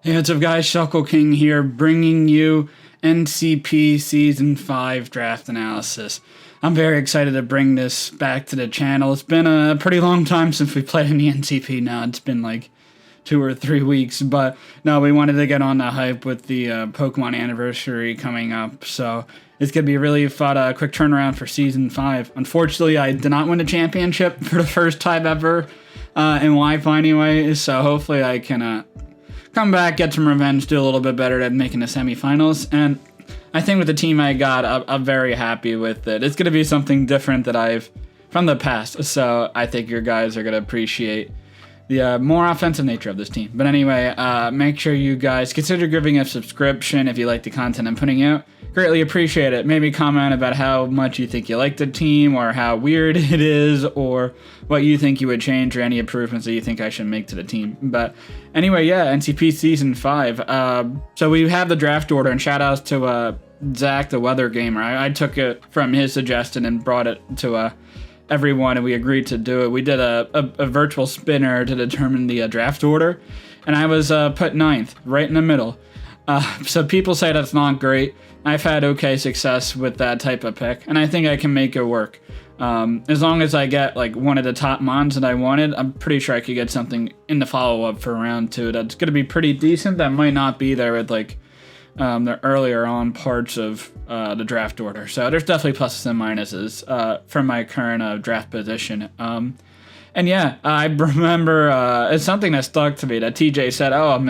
Hey, what's up guys, Shuckleking here, bringing you NCP Season 5 Draft Analysis. I'm very excited to bring this back to the channel. It's been a pretty long time since we played in the NCP now. It's been like 2 or 3 weeks, but no, we wanted to get on the hype with the Pokemon anniversary coming up, so it's going to be a really fun, quick turnaround for Season 5. Unfortunately, I did not win a championship for the first time ever in life anyway, so hopefully I can come back, get some revenge, do a little bit better at making the semifinals, and I think with the team I got, I'm very happy with it. It's going to be something different that I've from the past, so I think your guys are going to appreciate the more offensive nature of this team. But anyway, make sure you guys consider giving a subscription if you like the content I'm putting out. Greatly appreciate it. Maybe comment about how much you think you like the team, or how weird it is, or what you think you would change, or any improvements that you think I should make to the team. But anyway, yeah, NCP Season 5. So we have the draft order, and shout outs to Zach, the weather gamer. I took it from his suggestion and brought it to everyone, and we agreed to do it. We did a virtual spinner to determine the draft order, and I was put 9th, right in the middle. So people say that's not great. I've had okay success with that type of pick, and I think I can make it work. As long as I get like one of the top mons that I wanted, I'm pretty sure I could get something in the follow-up for round 2 that's going to be pretty decent. That might not be there with like the earlier on parts of the draft order. So there's definitely pluses and minuses for my current draft position. And yeah, I remember it's something that stuck to me that TJ said, I've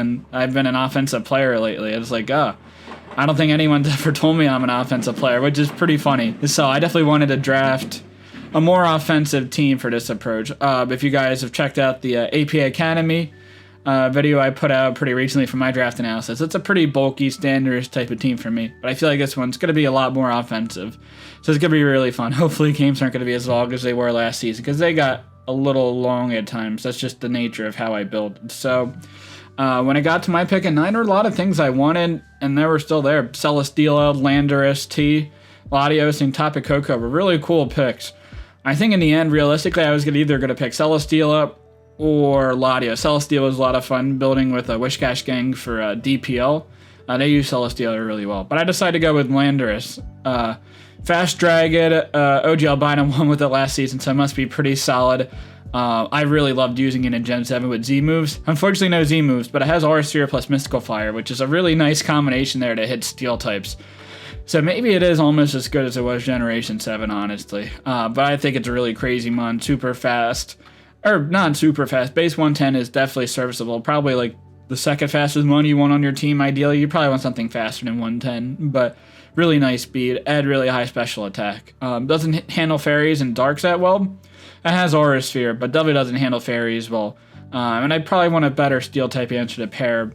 been an offensive player lately. It's like, I don't think anyone's ever told me I'm an offensive player, which is pretty funny. So I definitely wanted to draft a more offensive team for this approach. If you guys have checked out the AP Academy video I put out pretty recently for my draft analysis, it's a pretty bulky, standards type of team for me. But I feel like this one's going to be a lot more offensive. So it's going to be really fun. Hopefully games aren't going to be as long as they were last season, because they got a little long at times. That's just the nature of how I build. So when I got to my pick at 9, there were a lot of things I wanted, and they were still there. Celesteela, Landorus, LATIOS, and Tapu Koko were really cool picks. I think in the end, realistically, I was either going to pick Celesteela or LATIOS. Celesteela was a lot of fun building with a Whiscash gang for DPL. They use Celesteela really well. But I decided to go with Landorus. Fast Dragon, OG Albino won with it last season, so it must be pretty solid. I really loved using it in Gen 7 with Z moves. Unfortunately, no Z moves, but it has Aura Sphere plus Mystical Fire, which is a really nice combination there to hit Steel types. So maybe it is almost as good as it was Generation 7, honestly. But I think it's a really crazy mon, super fast. Or not super fast. Base 110 is definitely serviceable. Probably like the second fastest mon you want on your team, ideally. You probably want something faster than 110, but really nice speed and really high special attack. Doesn't handle fairies and darks that well. It has Aura Sphere, but definitely doesn't handle fairies well. And I probably want a better steel type answer to pair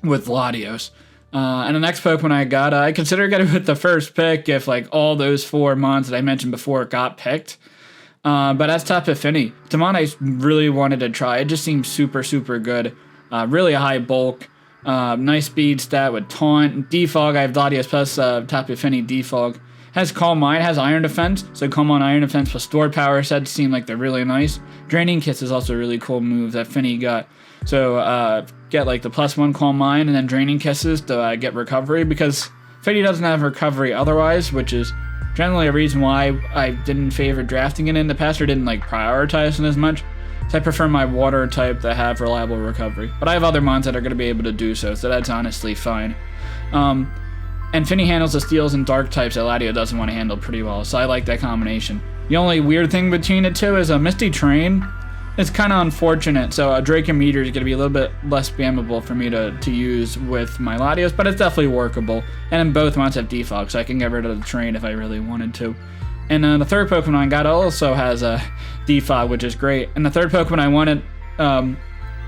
with LATIOS. And the next Pokemon I got, I consider getting with the first pick if like all those 4 mons that I mentioned before got picked. But that's Tapu Fini. Tamon I really wanted to try. It just seems super, super good. Really high bulk. Nice speed stat with Taunt. Defog, I have LATIOS plus Tapu Fini Defog. Has Calm Mind, has Iron Defense, so Calm on Iron Defense plus Stored Power sets seem like they're really nice. Draining Kiss is also a really cool move that Fini got. So get like the +1 Calm Mind and then Draining Kisses to get recovery, because Fini doesn't have recovery otherwise, which is generally a reason why I didn't favor drafting it in the past, or didn't like prioritize it as much. So I prefer my water type to have reliable recovery. But I have other mons that are going to be able to do so that's honestly fine. And Fini handles the steels and dark types that LATIO doesn't want to handle pretty well, so I like that combination. The only weird thing between the two is a Misty Train. It's kind of unfortunate, so a Drake and Meteor is going to be a little bit less spammable for me to use with my LATIOS, but it's definitely workable. And then both mons have defog, so I can get rid of the train if I really wanted to. And the third Pokemon I got also has a defog, which is great. And the third Pokemon I wanted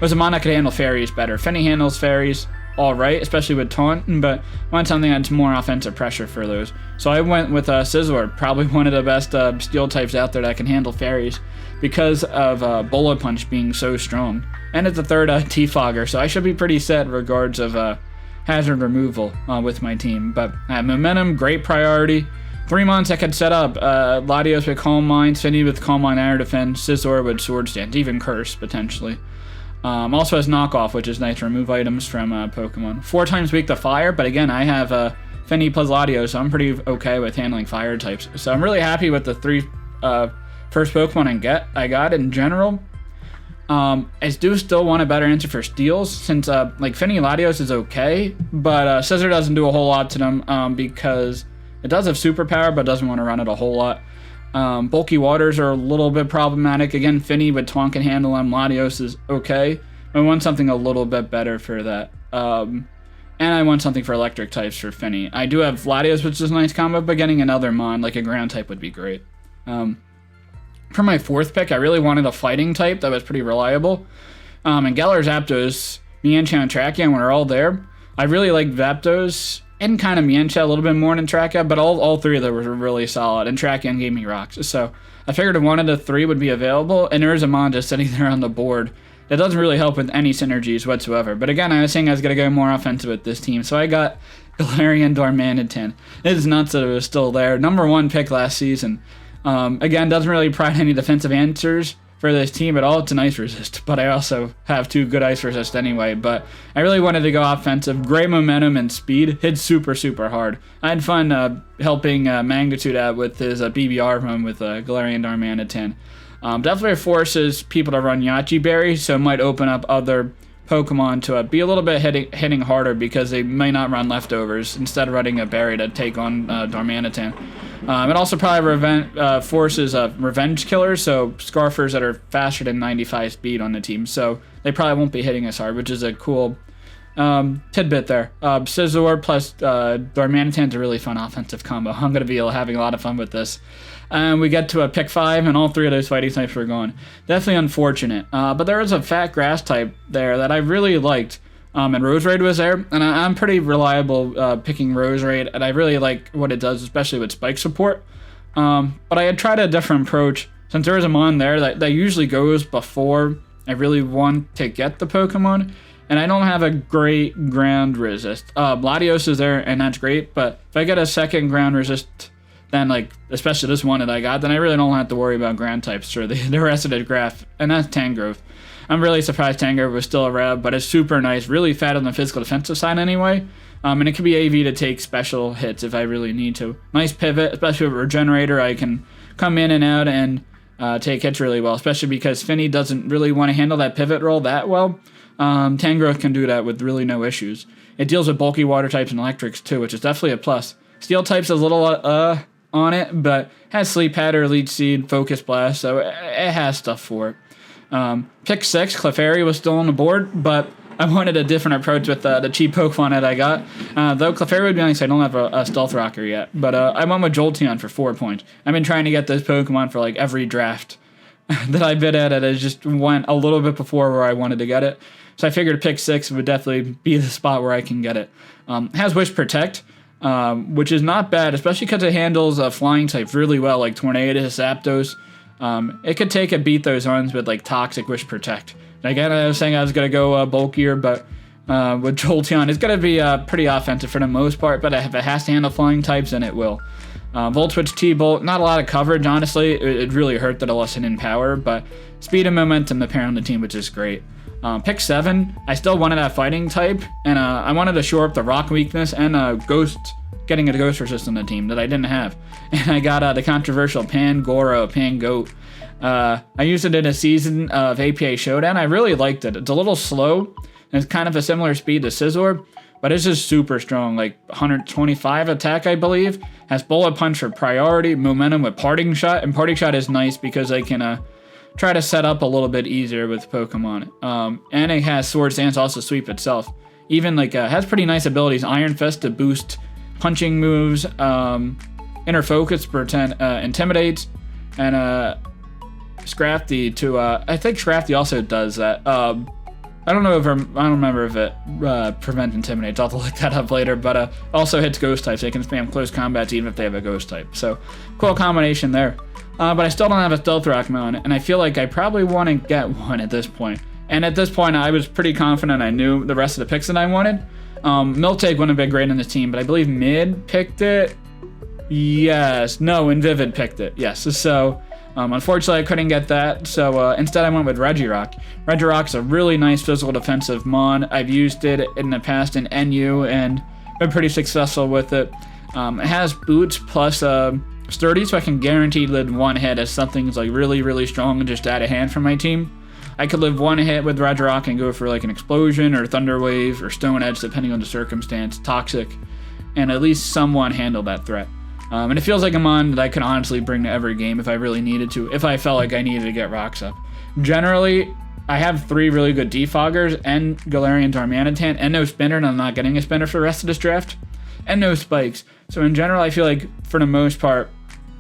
was a mon that could handle fairies better. Fini handles fairies alright, especially with Taunt, but I want something that's more offensive pressure for those. So I went with Scizor, probably one of the best steel types out there that can handle fairies, because of Bullet Punch being so strong. And it's the third T-Fogger, so I should be pretty set in regards of hazard removal with my team. But momentum, great priority. 3 months I could set up LATIOS with Calm Mind, Fini with Calm Mind Air Defense, Scizor with Sword Stance, even Curse potentially. Also has knockoff, which is nice to remove items from Pokemon. 4 times weak to fire, but again, I have Finny plus LATIOS, so I'm pretty okay with handling fire types. So I'm really happy with the 3 first Pokemon I got in general. I do still want a better answer for steals, since like Finny LATIOS is okay, but Scissor doesn't do a whole lot to them because it does have superpower, but doesn't want to run it a whole lot. Bulky waters are a little bit problematic. Again, Finny with Twonk can handle them. LATIOS is okay. I want something a little bit better for that. And I want something for electric types for Finny. I do have LATIOS, which is a nice combo, but getting another Mon, like a ground type, would be great. For my 4th pick, I really wanted a fighting type that was pretty reliable. And Galar, Zapdos, Mienshao, and Tracheon were all there. I really liked Zapdos and kind of Mienshao a little bit more than Tracheon, but all 3 of them were really solid, and Tracheon gave me rocks. So I figured one of the 3 would be available, and there is a Mon just sitting there on the board. That doesn't really help with any synergies whatsoever. But again, I was saying I was going to go more offensive with this team, so I got Galarian Darmanitan. It is nuts that it was still there. Number 1 pick last season. Again, doesn't really provide any defensive answers for this team at all. It's an ice resist, but I also have 2 good ice resist anyway. But I really wanted to go offensive. Great momentum and speed. Hit super, super hard. I had fun helping Magnitude out with his BBR run with Galarian Darmanitan. Definitely forces people to run Yachi Berry, so it might open up other Pokemon to be a little bit hitting harder because they may not run leftovers instead of running a berry to take on Darmanitan. It also probably forces revenge killers, so Scarfers that are faster than 95 speed on the team, so they probably won't be hitting as hard, which is a cool tidbit there. Scizor plus Darmanitan's a really fun offensive combo. I'm going to be having a lot of fun with this. We get to a pick 5, and all 3 of those fighting types were gone. Definitely unfortunate. But there was a fat grass type there that I really liked. And Roserade was there, and I'm pretty reliable picking Roserade, and I really like what it does, especially with spike support. But I had tried a different approach, since there is a Mon there that usually goes before I really want to get the Pokemon, and I don't have a great ground resist. LATIOS is there, and that's great, but if I get a second ground resist, then like, especially this one that I got, then I really don't have to worry about ground types for the rest of the graph, and that's Tangrowth. I'm really surprised Tangrowth was still around, but it's super nice, really fat on the physical defensive side anyway, and it can be AV to take special hits if I really need to. Nice pivot, especially with Regenerator. I can come in and out and take hits really well, especially because Finny doesn't really want to handle that pivot roll that well. Tangrowth can do that with really no issues. It deals with bulky water types and electrics too, which is definitely a plus. Steel types is a little on it, but has Sleep Powder, Leech Seed, Focus Blast, so it has stuff for it. Pick 6, Clefairy was still on the board, but I wanted a different approach with the cheap Pokemon that I got. Though Clefairy would be nice, I don't have a Stealth Rocker yet, but I went with Jolteon for 4 points. I've been trying to get those Pokemon for like every draft that I bid at it. It just went a little bit before where I wanted to get it. So I figured pick 6 would definitely be the spot where I can get it. Has Wish Protect, which is not bad, especially because it handles flying types really well, like Tornadus, Zapdos. It could take and beat those ones with like Toxic, Wish Protect. And again, I was saying I was going to go bulkier, but with Jolteon, it's going to be pretty offensive for the most part, but if it has to handle flying types, then it will. Volt Switch T-Bolt, not a lot of coverage, honestly. It really hurt that it lost in power, but speed and momentum to pair on the team, which is great. Pick 7, I still wanted that fighting type, and I wanted to shore up the rock weakness and getting a ghost resist on the team that I didn't have. And I got the controversial PANGORO, Pangoat. I used it in a season of APA Showdown. I really liked it. It's a little slow, and it's kind of a similar speed to Scizor, but it's just super strong, like 125 attack, I believe. Has Bullet Punch for priority, momentum with Parting Shot, and Parting Shot is nice because I can try to set up a little bit easier with Pokemon. And it has Swords Dance, also Sweep itself. Even like has pretty nice abilities. Iron Fist to boost punching moves, Inner Focus intimidates, and Scrafty to I think Scrafty also does that. I don't remember if it prevent intimidates. I'll have to look that up later. But also hits ghost types. They can spam close combats even if they have a ghost type. So cool combination there. But I still don't have a Stealth Rock Mount, and I feel like I probably want to get one at this point. And at this point, I was pretty confident I knew the rest of the picks that I wanted. Miltank wouldn't have been great in the team, but I believe Mid picked it. Yes. No, Invivid picked it. Yes. So Unfortunately, I couldn't get that, so instead I went with Regirock. Regirock's a really nice physical defensive mon. I've used it in the past in NU and been pretty successful with it. It has boots plus sturdy, so I can guarantee live one hit as something's like really strong and just out of hand for my team. I could live one hit with Regirock and go for like an explosion or thunder wave or stone edge depending on the circumstance, toxic, and at least somewhat handle that threat. And it feels like a mon that I could honestly bring to every game if I really needed to, if I felt like I needed to get rocks up. Generally, I have 3 really good defoggers and Galarian Darmanitan and no spinner, and I'm not getting a spinner for the rest of this draft, and no spikes. So in general, I feel like for the most part,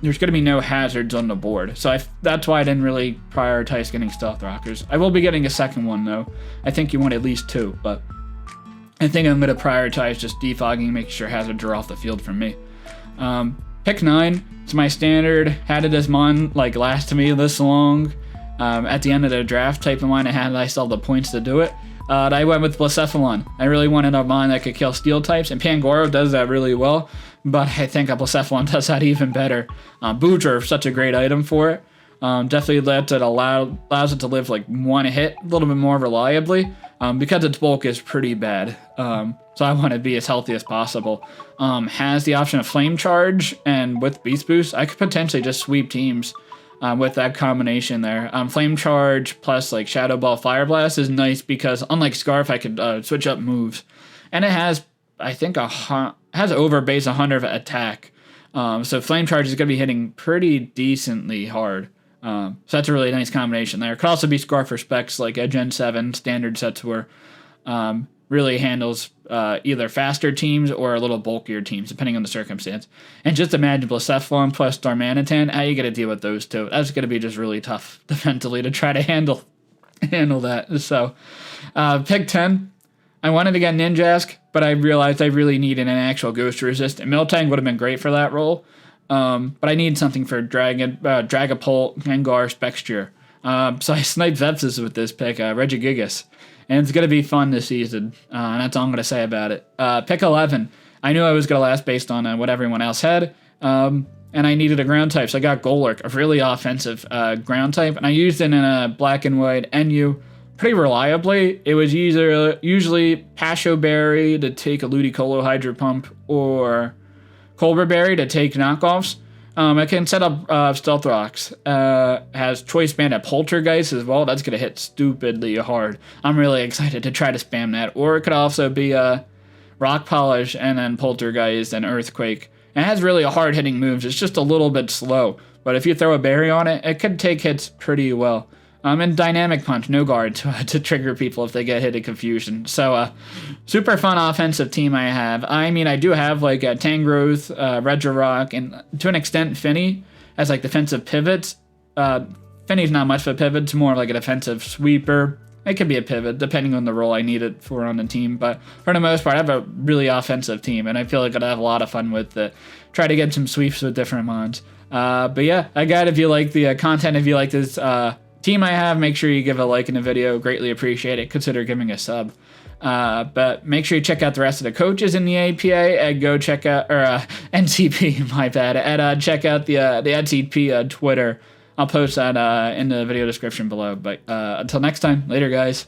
there's going to be no hazards on the board. So that's why I didn't really prioritize getting Stealth Rockers. I will be getting a second one though. I think you want at least 2, but I think I'm going to prioritize just defogging, making sure hazards are off the field from me. Pick 9, it's my standard, had it as mon like last to me this long, at the end of the draft type of mine I had, I still have the points to do it. I went with BLACEPHALON. I really wanted a mon that could kill steel types, and PANGORO does that really well, but I think a BLACEPHALON does that even better. Boots are such a great item for it. Definitely allows it to live like one hit a little bit more reliably, because its bulk is pretty bad. So I want to be as healthy as possible. Has the option of Flame Charge, and with Beast Boost, I could potentially just sweep teams with that combination there. Flame Charge plus like Shadow Ball, Fire Blast is nice because unlike Scarf, I could switch up moves, and it has I think has over base 100 attack. So Flame Charge is going to be hitting pretty decently hard. So that's a really nice combination there. It could also be Scarf for specs like a Gen 7 standard sets where really handles either faster teams or a little bulkier teams, depending on the circumstance. And just imagine BLACEPHALON plus Darmanitan, how you got to deal with those two. That's going to be just really tough defensively to try to handle that. So pick 10. I wanted to get Ninjask, but I realized I really needed an actual Ghost Resist, and Miltank would have been great for that role. But I need something for Dragapult, Gengar, Spexture. So I sniped Zepsis with this pick, Regigigas. And it's going to be fun this season, and that's all I'm going to say about it. Pick 11. I knew I was going to last based on what everyone else had, and I needed a ground type, so I got Golurk, a really offensive ground type, and I used it in a black and white NU pretty reliably. It was usually Pasho Berry to take a Ludicolo Hydro Pump, or Colbur Berry to take knockoffs. I can set up Stealth Rocks. Has Choice Band at Poltergeist as well. That's going to hit stupidly hard. I'm really excited to try to spam that. Or it could also be Rock Polish and then Poltergeist and Earthquake. And it has really hard-hitting moves. It's just a little bit slow. But if you throw a berry on it, it could take hits pretty well. And Dynamic Punch, no guard to trigger people if they get hit in confusion. So, super fun offensive team I have. I mean, I do have like a Tangrowth, Regirock, and to an extent Finny as like defensive pivots. Finny's not much of a pivot, it's more like a defensive sweeper. It could be a pivot depending on the role I need it for on the team. But for the most part, I have a really offensive team, and I feel like I'd have a lot of fun with it. Try to get some sweeps with different mons. But yeah, if you like the content, if you like this team I have, make sure you give a like in the video. Greatly appreciate it. Consider giving a sub. But make sure you check out the rest of the coaches in the APA and go check out, or NCP, my bad, and check out the NCP Twitter. I'll post that in the video description below. But until next time, later guys.